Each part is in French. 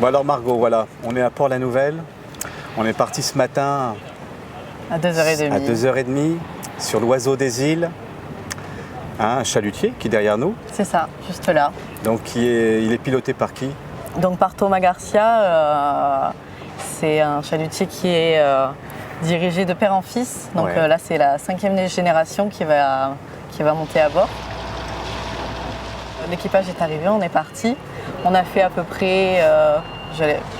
Bon alors Margot, voilà, on est à Port-la-Nouvelle. On est parti ce matin À 2h30. à 2h30 sur l'Oiseau des Îles. Un chalutier qui est derrière nous. C'est ça, juste là. Donc il est piloté par qui? Donc par Thomas Garcia, c'est un chalutier qui est dirigé de père en fils. Donc Ouais. là, c'est la 5e génération qui va monter à bord. L'équipage est arrivé, on est parti. On a fait à peu près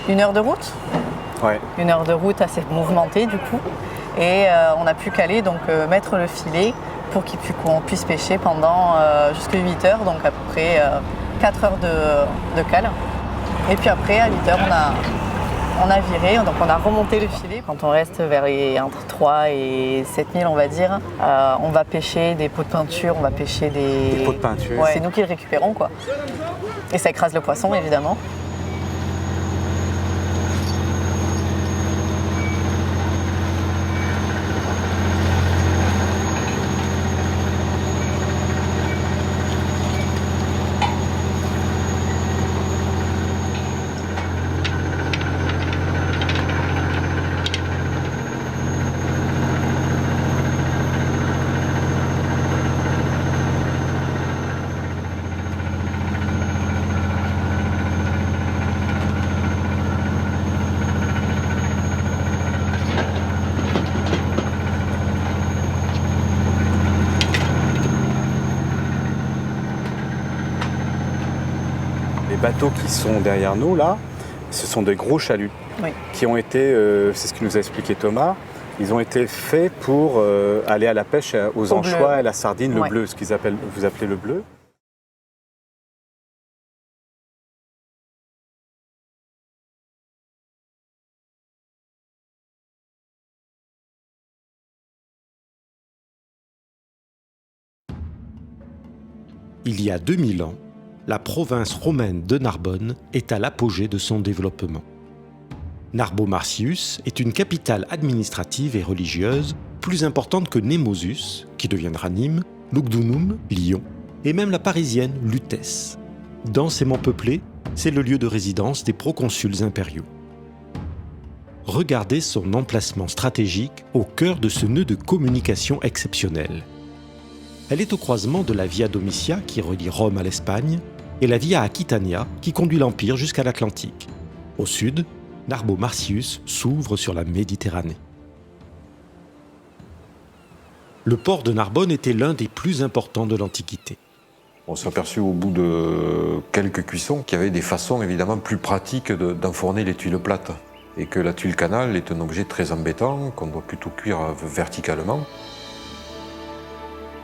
1 heure de route. Ouais. 1 heure de route assez mouvementée du coup. Et on a pu caler, donc mettre le filet pour qu'on puisse pêcher pendant jusqu'à 8 heures, donc à peu près 4 heures de cale. Et puis après, à 8 heures, on a viré, donc on a remonté le filet. Quand on reste vers entre 3 et 7 000, on va dire, on va pêcher des pots de peinture, on va pêcher Des pots de peinture. Ouais, c'est nous qui le récupérons, quoi. Et ça écrase le poisson, évidemment. Les bateaux qui sont derrière nous là, ce sont des gros chaluts Oui. qui ont été, c'est ce que nous a expliqué Thomas, ils ont été faits pour aller à la pêche aux Au anchois bleu. et la sardine, le Ouais. bleu, ce qu'ils appellent, vous appelez le bleu. Il y a 2000 ans, la province romaine de Narbonne est à l'apogée de son développement. Narbo Marcius est une capitale administrative et religieuse plus importante que Nemosus, qui deviendra Nîmes, Lugdunum, Lyon, et même la parisienne Lutèce. Densément peuplée, c'est le lieu de résidence des proconsuls impériaux. Regardez son emplacement stratégique au cœur de ce nœud de communication exceptionnel. Elle est au croisement de la Via Domitia qui relie Rome à l'Espagne et la Via Aquitania qui conduit l'Empire jusqu'à l'Atlantique. Au sud, Narbo Marcius s'ouvre sur la Méditerranée. Le port de Narbonne était l'un des plus importants de l'Antiquité. On s'est aperçu au bout de quelques cuissons qu'il y avait des façons évidemment plus pratiques d'enfourner les tuiles plates. Et que la tuile canal est un objet très embêtant, qu'on doit plutôt cuire verticalement.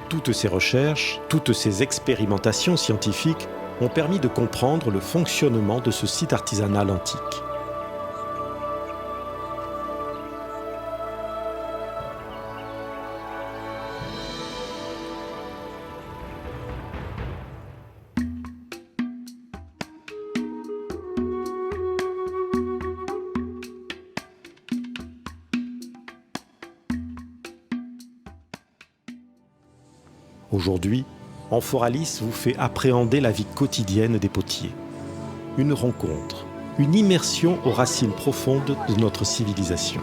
Toutes ces recherches, toutes ces expérimentations scientifiques ont permis de comprendre le fonctionnement de ce site artisanal antique. Aujourd'hui, Amphoralis vous fait appréhender la vie quotidienne des potiers. Une rencontre, une immersion aux racines profondes de notre civilisation.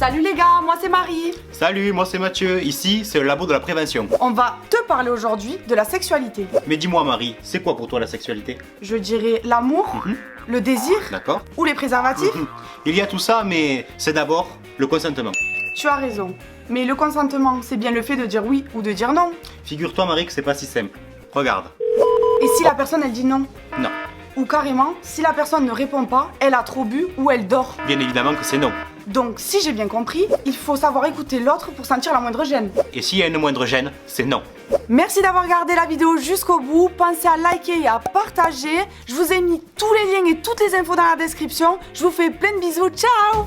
Salut les gars, moi c'est Marie. Salut, moi c'est Mathieu, ici c'est le labo de la prévention. On va te parler aujourd'hui de la sexualité. Mais dis-moi Marie, c'est quoi pour toi la sexualité? Je dirais l'amour, le désir D'accord. ou les préservatifs. Il y a tout ça, mais c'est d'abord le consentement. Tu as raison. Mais le consentement, c'est bien le fait de dire oui ou de dire non. Figure-toi Marie que c'est pas si simple. Regarde. Et si la personne elle dit non? Non. Ou carrément, si la personne ne répond pas, elle a trop bu ou elle dort. Bien évidemment que c'est non. Donc si j'ai bien compris, il faut savoir écouter l'autre pour sentir la moindre gêne. Et s'il y a une moindre gêne, c'est non. Merci d'avoir regardé la vidéo jusqu'au bout. Pensez à liker et à partager. Je vous ai mis tous les liens et toutes les infos dans la description. Je vous fais plein de bisous. Ciao!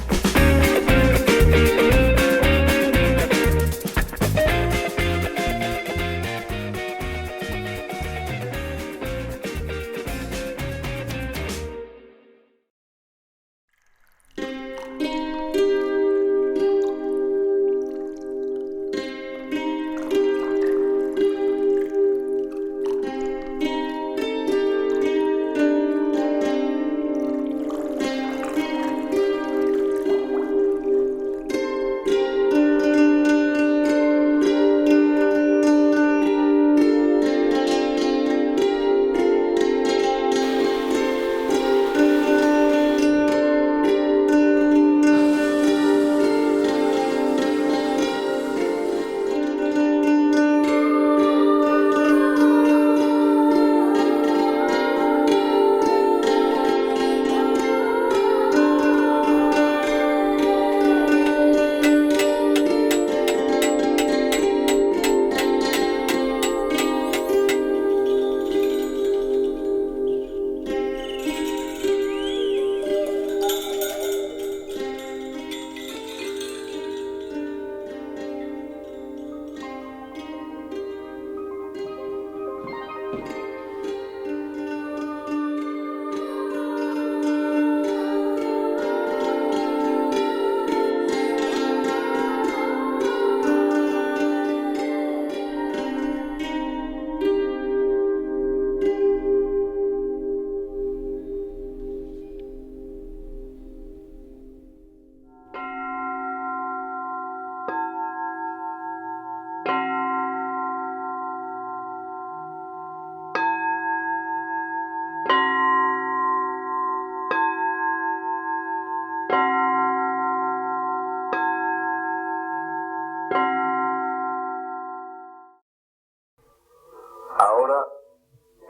Ahora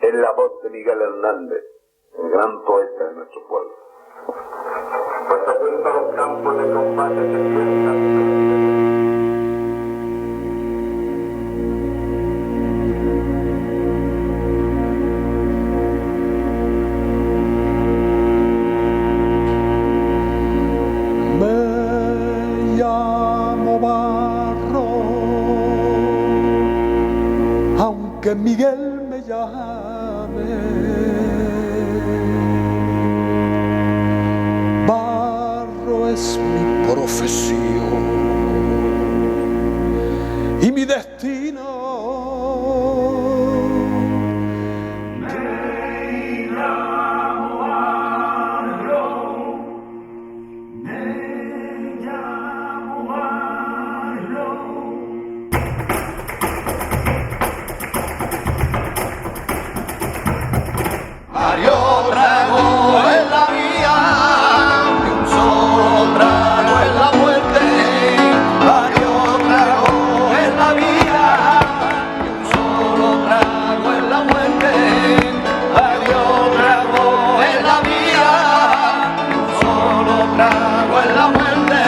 es la voz de Miguel Hernández, el gran poeta de nuestro pueblo. Cuando vuelva a los campos de combate se sientan. Me llamo Barro, aunque Miguel me llame. Barro es mi profesión y mi destino. Varios tragos en la vía y un solo trago en la muerte. Varios tragos en la vía y un solo trago en la muerte. Varios tragos en la vía y un solo trago en la muerte.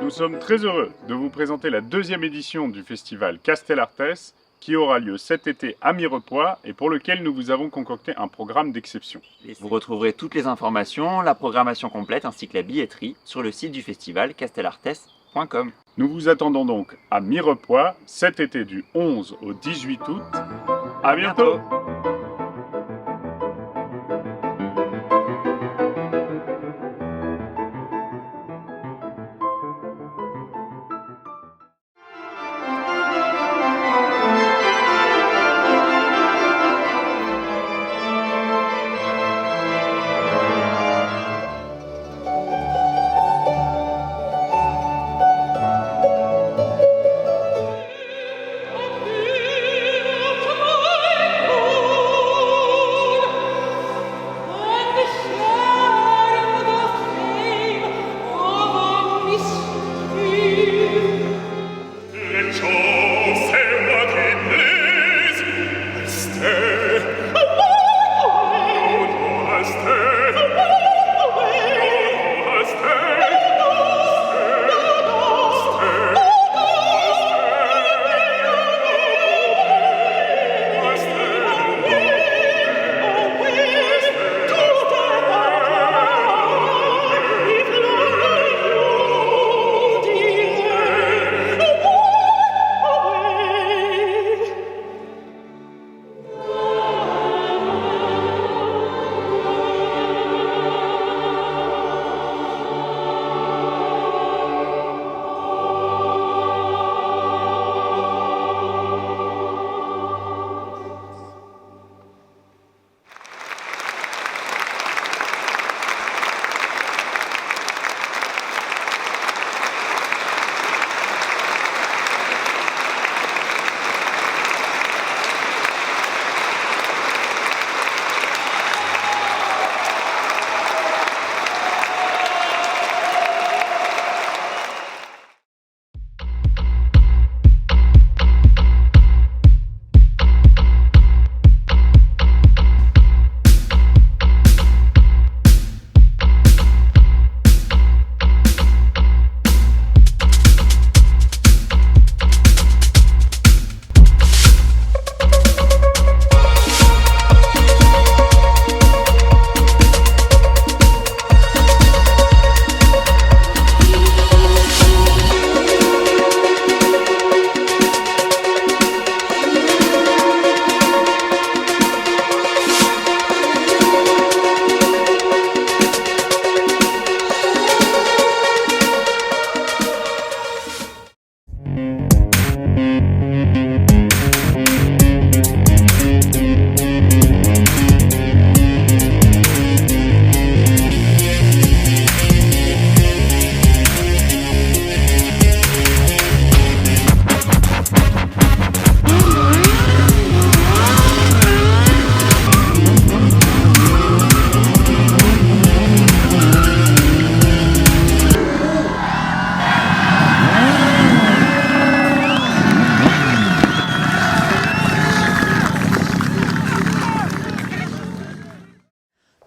Nous sommes très heureux de vous présenter la deuxième édition du festival Castellartes qui aura lieu cet été à Mirepoix et pour lequel nous vous avons concocté un programme d'exception. Vous retrouverez toutes les informations, la programmation complète ainsi que la billetterie sur le site du festival castellartes.com. Nous vous attendons donc à Mirepoix cet été du 11 au 18 août. À bientôt.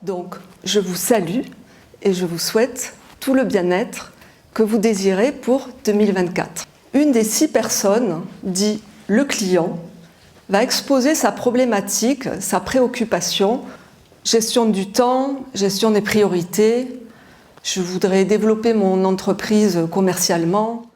Donc, je vous salue et je vous souhaite tout le bien-être que vous désirez pour 2024. Une des 6 personnes, dit le client, va exposer sa problématique, sa préoccupation, gestion du temps, gestion des priorités. Je voudrais développer mon entreprise commercialement.